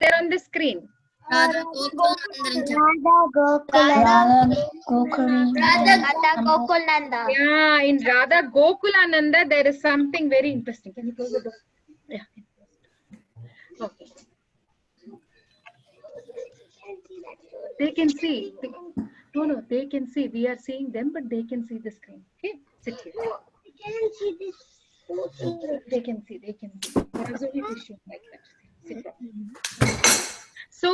there on the screen? Radha Gokulananda. Yeah, in Radha Gokulananda, there is something very interesting. Can you close the door? Yeah. Okay. They can see. No, they can see. We are seeing them, but they can see the screen. Okay, sit here. They can see. They can see. There's only tissue like that. Sit properly. So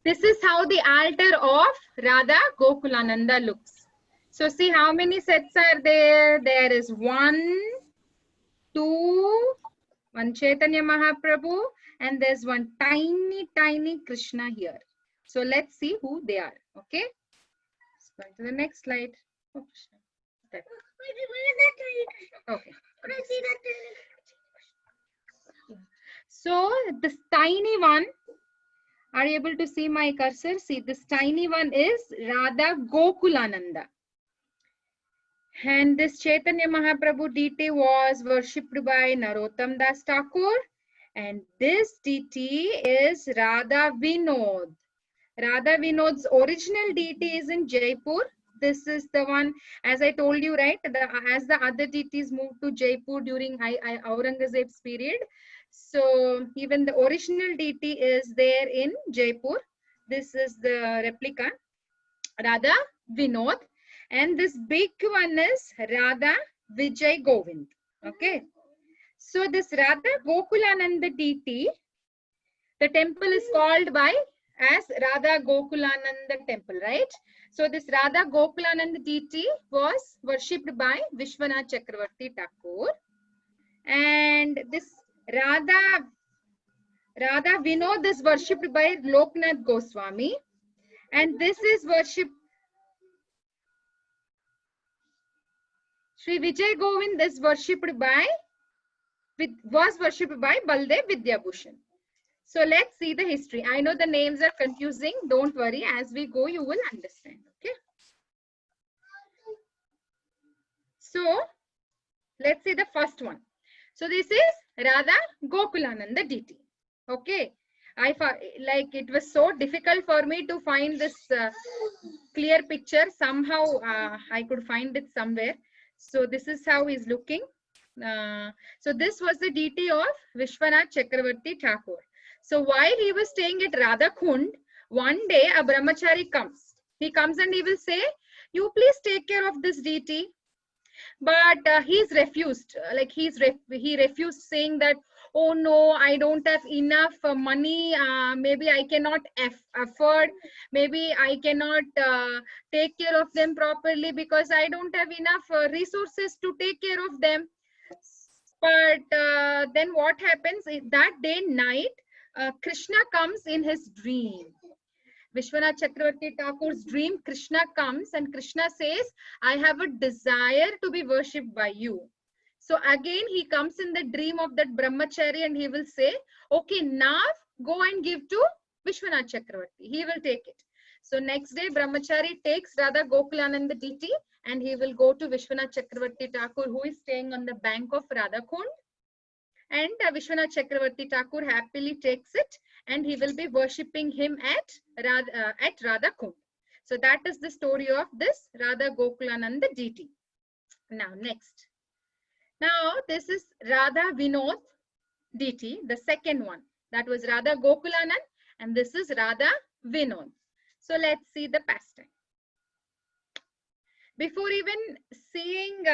this is how the altar of Radha Gokulananda looks. So see how many sets are there. There is 1, 2, one Chaitanya Mahaprabhu, and there's one tiny Krishna here. So let's see who they are. Okay. Let's go to the next slide. Oh, Krishna. Okay. So this tiny one, are you able to see my cursor? See, this tiny one is Radha Gokulananda. And this Chaitanya Mahaprabhu deity was worshipped by Narottam Das Thakur. And this deity is Radha Vinod. Radha Vinod's original deity is in Jaipur. This is the one, as I told you, right? As the other deities moved to Jaipur during Aurangzeb's period. So even the original deity is there in Jaipur. This is the replica, Radha Vinod. And this big one is Radha Vijay Govind. Okay. So this Radha Gokulananda deity, the temple is called by as Radha Gokulananda temple, right? So this Radha Gokulananda deity was worshipped by Vishwanath Chakravarti Thakur. And this Radha Vinod is worshipped by Loknath Goswami. And this is worshipped. Sri Vijay Govind is worshipped by Baldev Vidyabhushan. So let's see the history. I know the names are confusing. Don't worry. As we go, you will understand. Okay. So let's see the first one. So this is Radha Gokulananda deity. Okay. It was so difficult for me to find this clear picture. Somehow I could find it somewhere. So this is how he's looking. So this was the deity of Vishwanath Chakravarti Thakur. So while he was staying at Radha Kund, one day a brahmachari comes. He comes and he will say, "You please take care of this deity." But he's refused. He refused, saying that, "Oh no, I don't have enough money. Maybe I cannot afford. Maybe I cannot take care of them properly because I don't have enough resources to take care of them." But then what happens is that day night, Krishna comes in his dream. Vishwanath Chakravarti Thakur's dream, Krishna comes and Krishna says, "I have a desire to be worshipped by you." So again, he comes in the dream of that brahmachari and he will say, "Okay, now go and give to Vishwanath Chakravarti. He will take it." So next day, brahmachari takes Radha Gokulananda deity and he will go to Vishwanath Chakravarti Thakur, who is staying on the bank of Radha Kund. And Vishwanath Chakravarti Thakur happily takes it and he will be worshipping him at Radha Kund. So that is the story of this Radha Gokulananda deity. Now next. Now this is Radha Vinod deity, the second one. That was Radha Gokulanand and this is Radha Vinod. So let's see the pastime. Before even seeing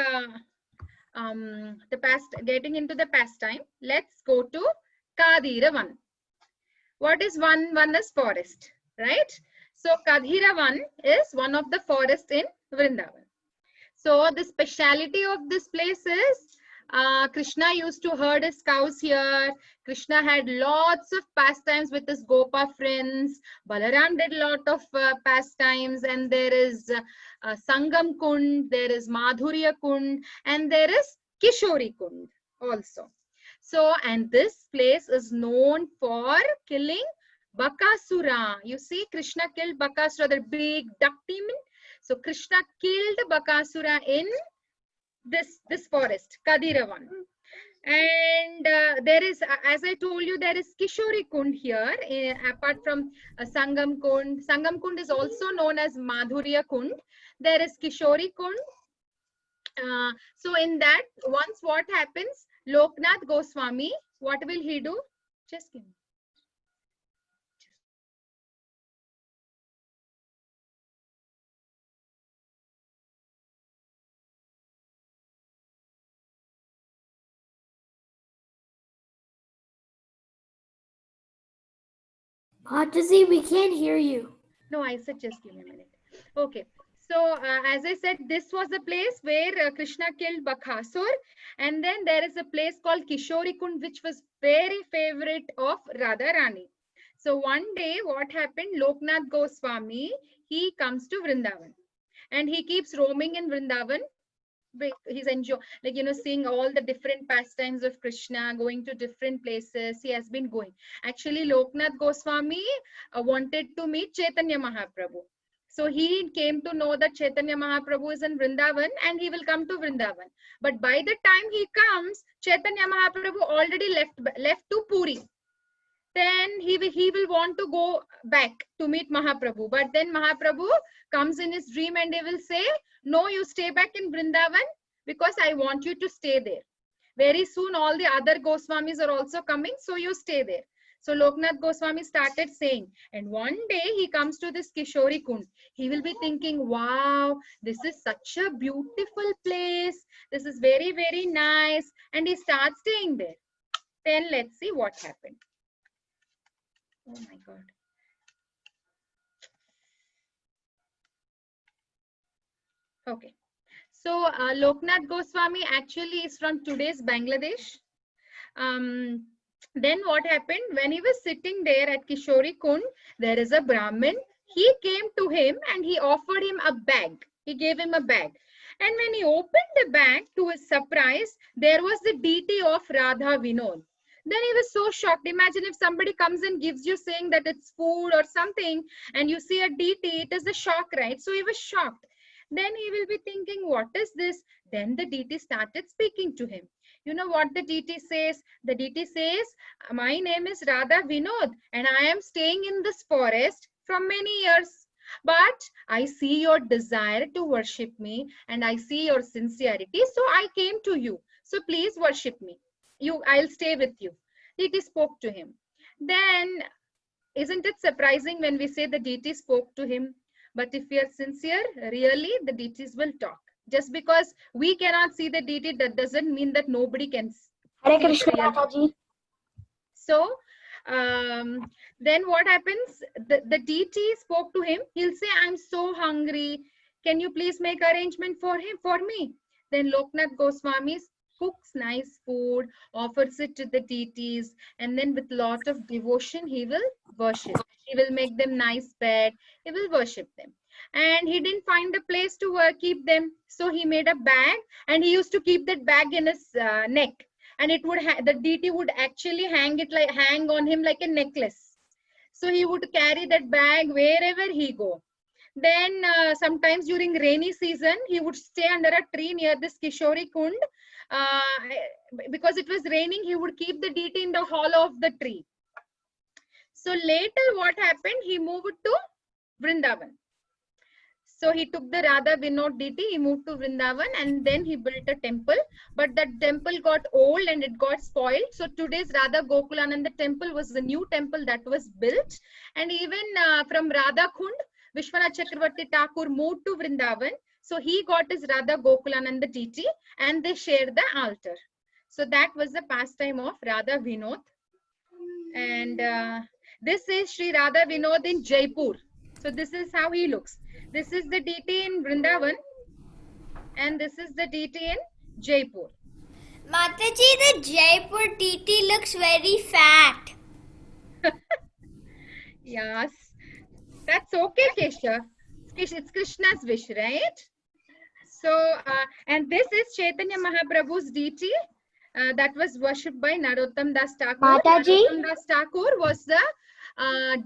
getting into the pastime, let's go to Kadiravan. What is one? One is forest, right? So Kadiravan is one of the forests in Vrindavan. So the speciality of this place is Krishna used to herd his cows here. Krishna had lots of pastimes with his Gopa friends. Balaram did a lot of pastimes, and there is Sangam Kund, there is Madhurya Kund, and there is Kishori Kund also. So, and this place is known for killing Bakasura. You see, Krishna killed Bakasura, the big duck demon. So Krishna killed Bakasura in this forest, Kadiravan. And there is, as I told you, there is Kishori Kund here, apart from Sangam Kund. Sangam Kund is also known as Madhurya Kund. There is Kishori Kund. So in that, once what happens, Loknath Goswami, what will he do? Just give me. Mataji, we can't hear you. No, I said just give me a minute. Okay. So as I said, this was the place where Krishna killed Bakhasur. And then there is a place called Kishori Kund, which was very favorite of Radha Rani. So one day what happened, Loknath Goswami, he comes to Vrindavan. And he keeps roaming in Vrindavan. He's enjoying, like, you know, seeing all the different pastimes of Krishna, going to different places. He has been going. Actually, Loknath Goswami wanted to meet Chaitanya Mahaprabhu. So he came to know that Chaitanya Mahaprabhu is in Vrindavan and he will come to Vrindavan. But by the time he comes, Chaitanya Mahaprabhu already left to Puri. Then he will want to go back to meet Mahaprabhu. But then Mahaprabhu comes in his dream and he will say, no, you stay back in Vrindavan because I want you to stay there. Very soon all the other Goswamis are also coming, so you stay there. So Loknath Goswami started saying, and one day he comes to this Kishori Kund. He will be thinking, wow, this is such a beautiful place. This is very, very nice. And he starts staying there. Then let's see what happened. Oh my God. Okay. So Loknath Goswami actually is from today's Bangladesh. Then what happened, when he was sitting there at Kishori Kund, there is a Brahmin. He came to him and he offered him a bag. He gave him a bag. And when he opened the bag, to his surprise, there was the deity of Radha Vinod. Then he was so shocked. Imagine if somebody comes and gives you saying that it's food or something, and you see a deity, it is a shock, right? So he was shocked. Then he will be thinking, what is this? Then the deity started speaking to him. You know what the deity says? The deity says, my name is Radha Vinod and I am staying in this forest from many years. But I see your desire to worship me and I see your sincerity. So I came to you. So please worship me. I'll stay with you. Deity spoke to him. Then, isn't it surprising when we say the deity spoke to him? But if we are sincere, really, the deities will talk. Just because we cannot see the deity, that doesn't mean that nobody can see. Hare Krishna, Mataji. So, then what happens? The deity spoke to him. He'll say, I'm so hungry. Can you please make arrangement for me? Then Loknath Goswami cooks nice food, offers it to the deities, and then with lot of devotion, he will worship. He will make them nice bed. He will worship them. And he didn't find a place to keep them. So he made a bag and he used to keep that bag in his neck. And it would the deity would actually hang on him like a necklace. So he would carry that bag wherever he go. Then sometimes during rainy season, he would stay under a tree near this Kishori Kund. Because it was raining, he would keep the deity in the hollow of the tree. So later what happened? He moved to Vrindavan. So he took the Radha Vinod deity, he moved to Vrindavan and then he built a temple. But that temple got old and it got spoiled. So today's Radha Gokulananda temple was the new temple that was built. And even from Radha Kund, Vishwanath Chakravarti Thakur moved to Vrindavan. So he got his Radha Gokulananda deity and they shared the altar. So that was the pastime of Radha Vinod. And this is Sri Radha Vinod in Jaipur. So this is how he looks. This is the deity in Vrindavan and this is the deity in Jaipur. Mataji, the Jaipur deity looks very fat. Yes, that's okay, Keshav. It's Krishna's wish, right? So, and this is Chaitanya Mahaprabhu's deity that was worshipped by Narottam Das Thakur. Mataji? Narottam Das Thakur was the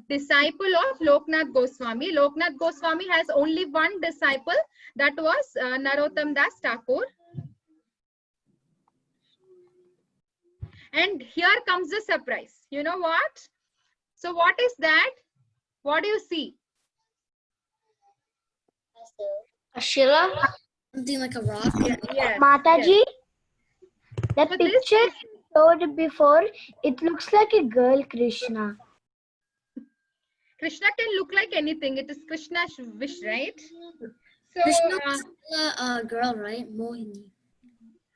disciple of Loknath Goswami. Loknath Goswami has only one disciple, that was Narottam Das Thakur. And here comes the surprise. You know what? So what is that? What do you see? A Shila? Something like a rock? Yes. Mataji, yes. that So this picture is- you showed before, it looks like a girl, Krishna. Krishna can look like anything. It is Krishna's wish, right? So Krishna was a girl, right? Mohini.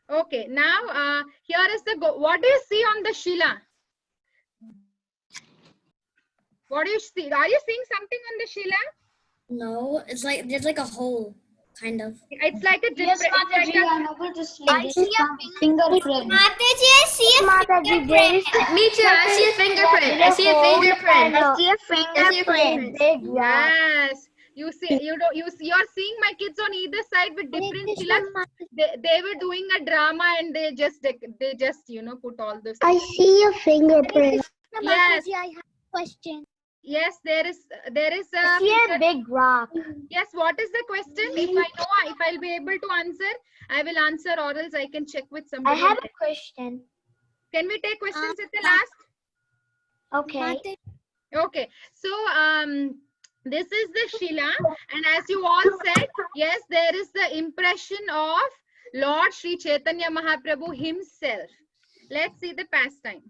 okay, now here is the what do you see on the Shila? What do you see? Are you seeing something on the Shila? No, it's like there's like a hole, kind of. It's like a Yes, different. Mataji, I'm able to see. I This see is a some fingerprint. Mataji, I see a Mataji, there is fingerprint. Me too. I see a fingerprint. I see a fingerprint. I see a fingerprint. big rock. Yes, you see, you're seeing my kids on either side with different Shilas. They were doing a drama and they just put all those. I see a fingerprint. Yes. I have a question. Yes, there is I see a big rock. Yes, what is the question? If I know, if I'll be able to answer, I will answer, or else I can check with I somebody. have else. a question. Can we take questions at the last? Okay. Okay, so this is the Shila, and as you all said, yes, there is the impression of Lord Sri Chaitanya Mahaprabhu himself. Let's see the pastime.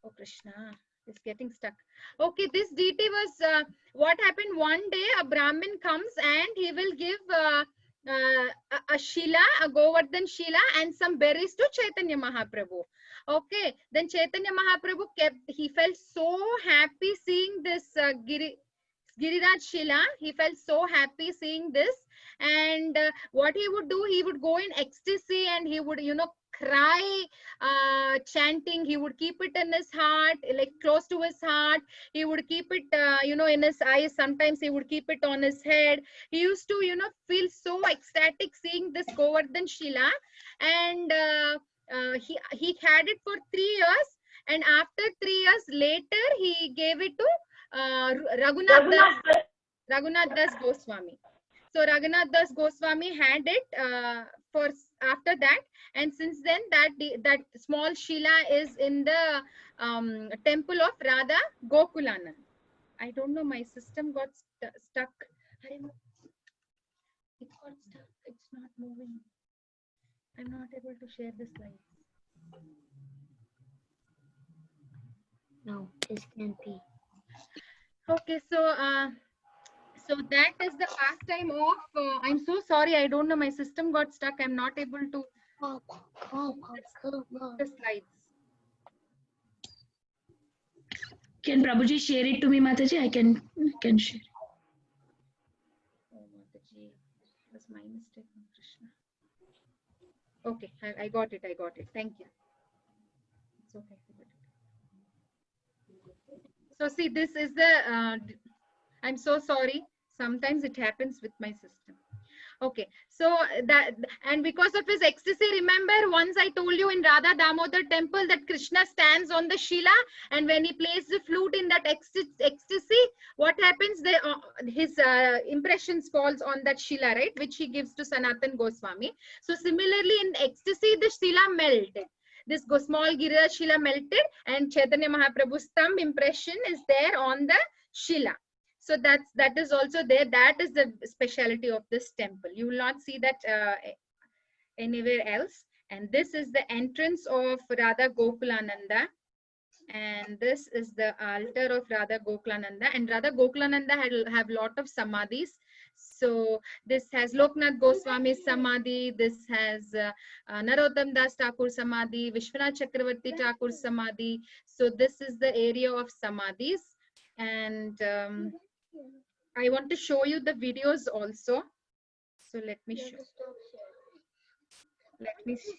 Oh Krishna, it's getting stuck. Okay, this deity was what happened one day. A Brahmin comes and he will give a Shila, a Govardhan Shila, and some berries to Chaitanya Mahaprabhu. Okay, then Chaitanya Mahaprabhu he felt so happy seeing this Giriraj Shila. He felt so happy seeing this, and what he would do, he would go in ecstasy and he would, cry, chanting. He would keep it in his heart, like close to his heart. He would keep it, in his eyes. Sometimes he would keep it on his head. He used to, feel so ecstatic seeing this Govardhan Shila, and he had it for 3 years, and after 3 years later he gave it to Raghunath Das Goswami. So Raghunath Das Goswami had it for after that, and since then that small Shila is in the temple of Radha Gokulanand. I don't know, my system got stuck. It got stuck. It's not moving. I'm not able to share the slides. No, this can't be. Okay, so so that is the pastime of. I'm so sorry. I don't know. My system got stuck. I'm not able to the slides. Can Prabhuji share it to me, Mataji? I can share. Oh, Mataji, it was my mistake, Krishna. Okay, I got it. I got it. Thank you. It's okay. So see, this is the. I'm so sorry. Sometimes it happens with my system. Okay, so that, and because of his ecstasy, remember once I told you in Radha Damodar temple that Krishna stands on the Shila, and when he plays the flute in that ecstasy, what happens? His impressions falls on that Shila, right, which he gives to Sanatan Goswami. So similarly, in ecstasy, the Shila melted. This small Giriraj Shila melted, and Chaitanya Mahaprabhu's thumb impression is there on the Shila. So that is also there. That is the speciality of this temple. You will not see that anywhere else. And this is the entrance of Radha Gokulananda. And this is the altar of Radha Gokulananda. And Radha Gokulananda have lot of samadhis. So this has Loknath Goswami's samadhi. This has Narottam Das Thakur samadhi, Vishwanath Chakravarti Thakur samadhi. So this is the area of samadhis. And I want to show you the videos also. So let me show. Let me see.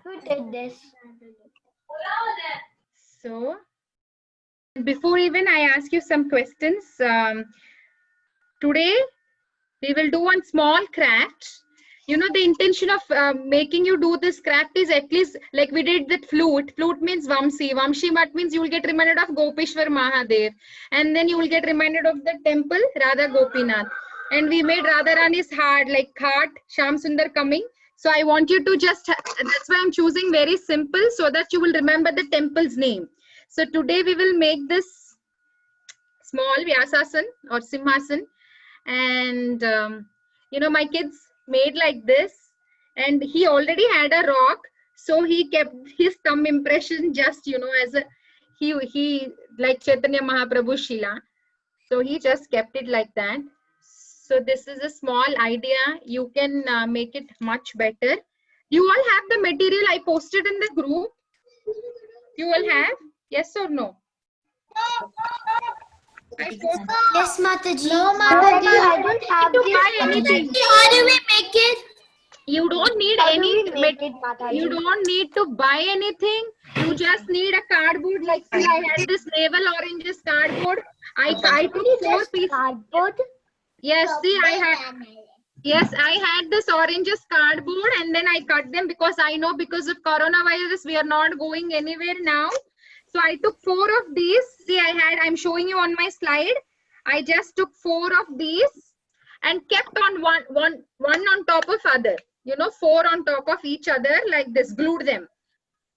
Who did this? So before even I ask you some questions, today we will do one small craft. The intention of making you do this craft is at least like we did with flute. Flute means Vamsi. Vamshi Mat means you will get reminded of Gopeshwar Mahadev. And then you will get reminded of the temple Radha Gopinath. And we made Radharani's heart, like heart, Sham Sundar coming. So I want you to just, that's why I'm choosing very simple so that you will remember the temple's name. So today we will make this small Vyasasan or Simhasan. And, you know, my kids made like this. And he already had a rock. So he kept his thumb impression just, you know, as a, he like Chaitanya Mahaprabhu Shila. So he just kept it like that. So this is a small idea. You can make it much better. You all have the material I posted in the group? You all have? Yes or no? I posted. Yes, Mataji. No, Mataji, Mataji. I don't have To this. buy anything. How do we make it? You don't need How do any. we make it, Mataji? You don't need to buy anything. You just need a cardboard. Like, see, I had this navel oranges cardboard. I took 4 pieces. Cardboard. Yes, see, I had this oranges cardboard and then I cut them because I know because of coronavirus we are not going anywhere now. So I took 4 of these. See, I'm showing you on my slide. I just took 4 of these and kept on one on top of other. You know, 4 on top of each other like this. Glued them.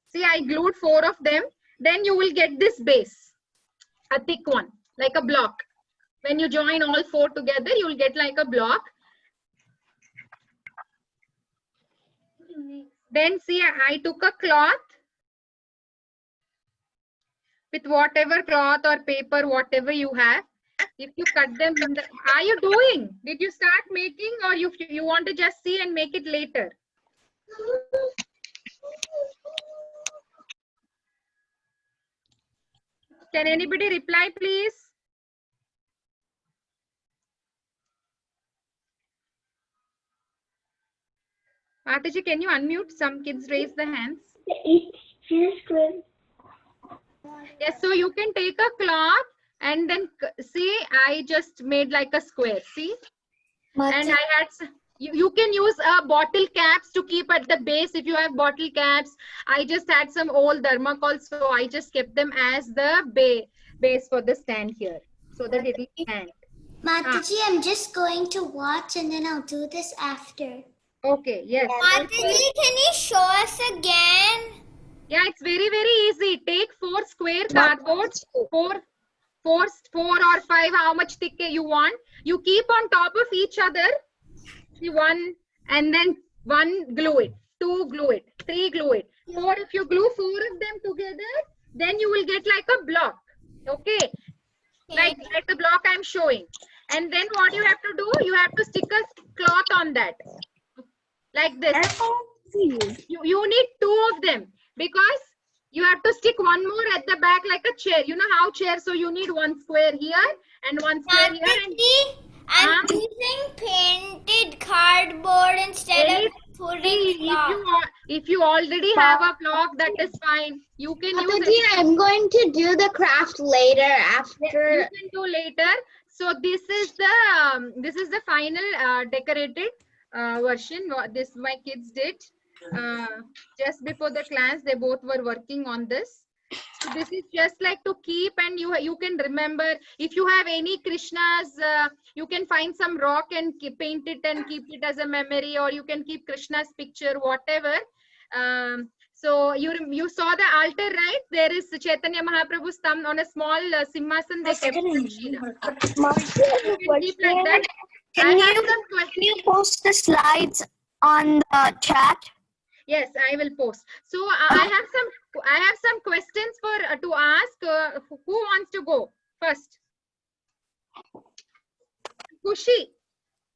See, I glued 4 of them. Then you will get this base, a thick one, like a block. When you join all 4 together, you will get like a block. Then see, I took a cloth with whatever cloth or paper, whatever you have. If you cut them in the, are you doing? Did you start making or you want to just see and make it later? Can anybody reply, please? Mataji, can you unmute? Some kids raise their hands. Yes, so you can take a cloth and then see, I just made like a square, see? And I had, you can use bottle caps to keep at the base if you have bottle caps. I just had some old thermocol, so I just kept them as the base for the stand here so that it will stand. Mataji, I'm just going to watch and then I'll do this after. Okay, yes. Mataji, can you show us again? Yeah, it's very, very easy. Take 4 square cardboard, 4 or 5, how much thick you want. You keep on top of each other. See, 1 and then 1 glue it, 2 glue it, 3 glue it, 4. If you glue 4 of them together, then you will get like a block. Okay, like the block I'm showing. And then what you have to do, you have to stick a cloth on that, like this. You need 2 of them because you have to stick 1 more at the back like a chair. You know how chair, so you need 1 square here and 1 square here. And I'm using painted cardboard instead of putting cloth. If you already have a block, that is fine. You can use it. I'm going to do the craft later after. You can do later. So this is the final decorated version. This my kids did just before the class. They both were working on this. So this is just like to keep, and you can remember. If you have any Krishnas, you can find some rock and paint it and keep it as a memory, or you can keep Krishna's picture, whatever. So you saw the altar, right? There is Chaitanya Mahaprabhu's thumb on a small Simhasan. They kept keep like that. Can you post the slides on the chat? Yes, I will post. So I have some questions for to ask. Who wants to go first? Kushi,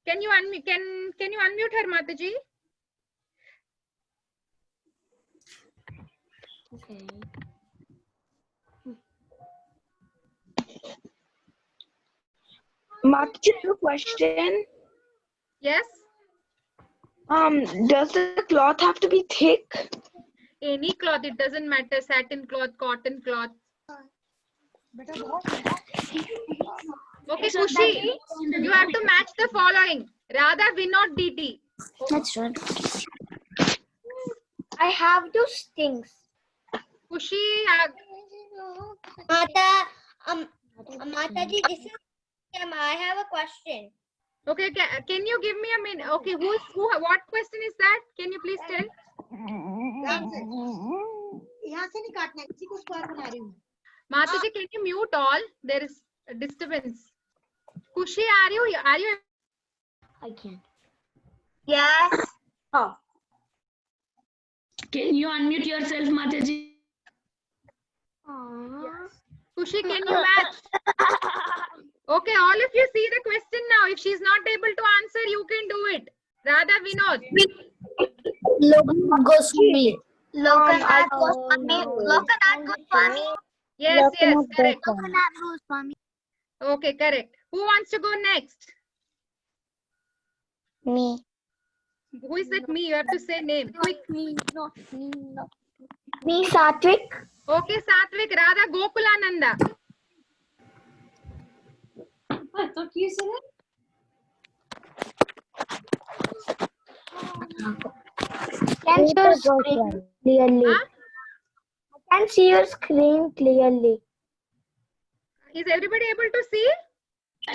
can you unmute? Can you unmute her, Mataji? Okay. Mataji, a question. Yes. Does the cloth have to be thick? Any cloth, it doesn't matter. Satin cloth, cotton cloth. Okay, Kushi, you have to match the following. Radha, Vinod, DT. That's right. I have those things. Kushi, Mataji, this is I have a question. Okay, can you give me a minute? Okay, what question is that? Can you please tell? यहाँ से नहीं काटना है, किसी को square बना रही हूँ। Mataji, can you mute all? There is a disturbance. Kushi, are you? I can't. Yes. Oh. Can you unmute yourself, Mataji? Kushi, can you match? Okay, all of you see the question now. If she's not able to answer, you can do it. Radha, Vinod. Logan Goswami. Lokanath Goswami. Lokanath Goswami. Yes, correct. Lokanath Goswami. Okay, correct. Who wants to go next? Me. Who is that me? You have to say name. Quick. Me, not me, no. Me, Satvik. Okay, Satvik, Radha, Gokulananda. Can see your screen clearly. Huh? I can see your screen clearly. Is everybody able to see?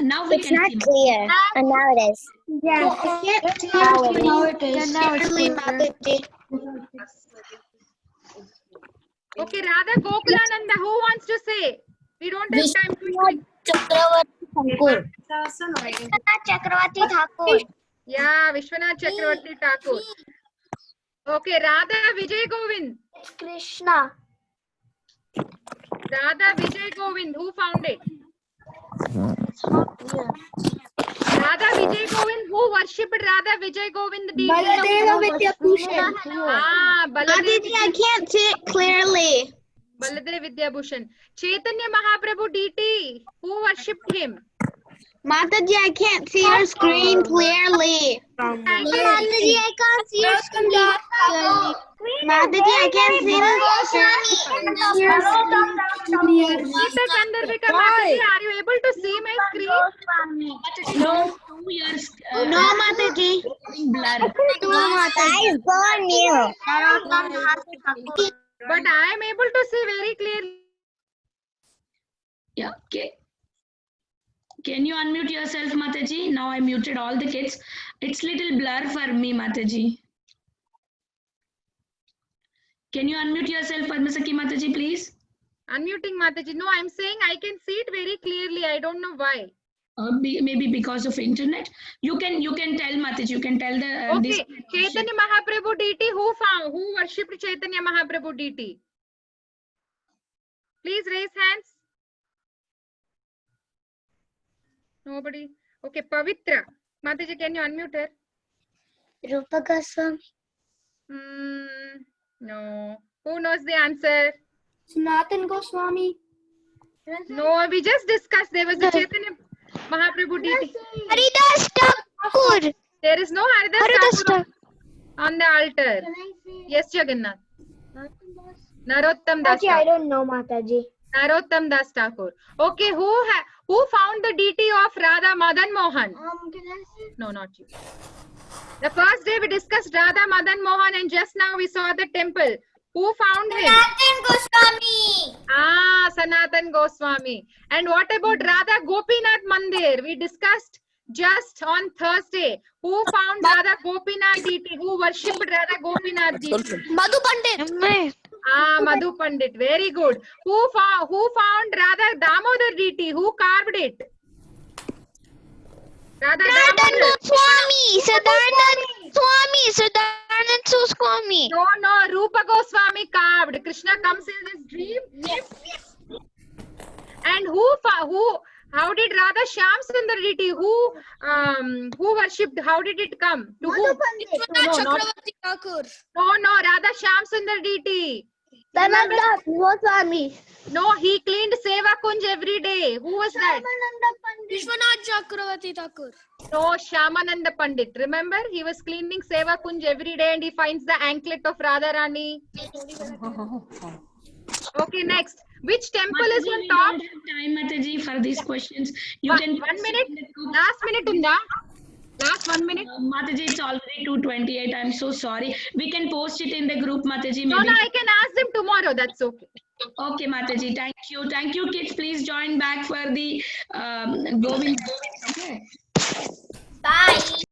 Now we It's can not see. clear. And now it is. Yeah. I can't see Now your it screen. is. Now it is. Clearly, Mataji. Okay, Radha, Gokulananda, who wants to say? We don't have time. Quick. Chakravarti Thakur. Vishwanath Chakravarti Thakur. Yeah, Vishwanath Chakravarti Thakur. Okay, Radha Vijay Govind. It's Krishna. Radha Vijay Govind, who found it? Radha Vijay Govind, who worshipped Radha Vijay Govind? Baladeva Vidyabhushan. Ah, Mataji, I can't see it clearly. Baladev Vidyabhushan. Chaitanya Mahaprabhu DT, who worshipped him? Mataji, I can't see your screen clearly. Mataji, I can't see your screen clearly. Mataji, I can't see the Geeta Sandarbhika Mataji, are you able to see my screen? No, yours. No, Mataji. Blur. Guys, go on mute. But I am able to see very clearly. Yeah, okay. Can you unmute yourself, Mataji? Now I muted all the kids. It's little blur for me, Mataji. Can you unmute yourself, Padmasakhi Mataji, please? Unmuting Mataji. No, I'm saying I can see it very clearly. I don't know why. Maybe because of internet. You can tell Mataji. You can tell the. Okay, Chaitanya Mahaprabhu DT, who worshipped Chaitanya Mahaprabhu DT? Please raise hands. Nobody. Okay, Pavitra. Mataji, can you unmute her? Rupa Goswami. No. Who knows the answer? Sanatan Goswami. No, we just discussed. There was a Chaitanya Mahaprabhu DT. Haridas Thakur. There is no Haridas Thakur on the altar. Yes, Jagannath. Narottam Das Mataji, I Thakur. don't know, Mataji. Narottam Das Thakur. Okay, who found the deity of Radha Madan Mohan? No, not you. The first day we discussed Radha Madan Mohan, and just now we saw the temple. Who found him? Sanatan Goswami. Ah, Sanatan Goswami. And what about Radha Gopinath Mandir? We discussed just on Thursday. Who found Radha Gopinath deity? Who worshipped Radha Gopinath deity? Madhu Pandit. Ah, Madhu Pandit. Very good. Who found Radha Damodar deity? Who carved it? Radha Sadanand Damodar. Goswami. Sadanand Goswami. No, Rupa Goswami carved. Krishna comes in his dream. Yes. And how did Radha Shyam Sundar deity? Who worshipped? How did it come? To who? No, Radha Shyam Sundar deity. Sanatan Goswami. No, he cleaned Seva Kunj every day. Who was that? Vishwanath Chakravarti Thakur. No, Shyamananda Pandit. Remember, he was cleaning Seva Kunj every day and he finds the anklet of Radharani. Okay, next. Which temple is on We top? don't have time, Mataji, for these questions. You One can minute. Last minute unda. Last 1 minute. Mataji, it's already 2:28. I'm so sorry. We can post it in the group, Mataji. No, Maybe. I can ask them tomorrow. That's okay. Okay, Mataji. Thank you. Thank you, kids. Please join back for the Govind. Okay. Bye.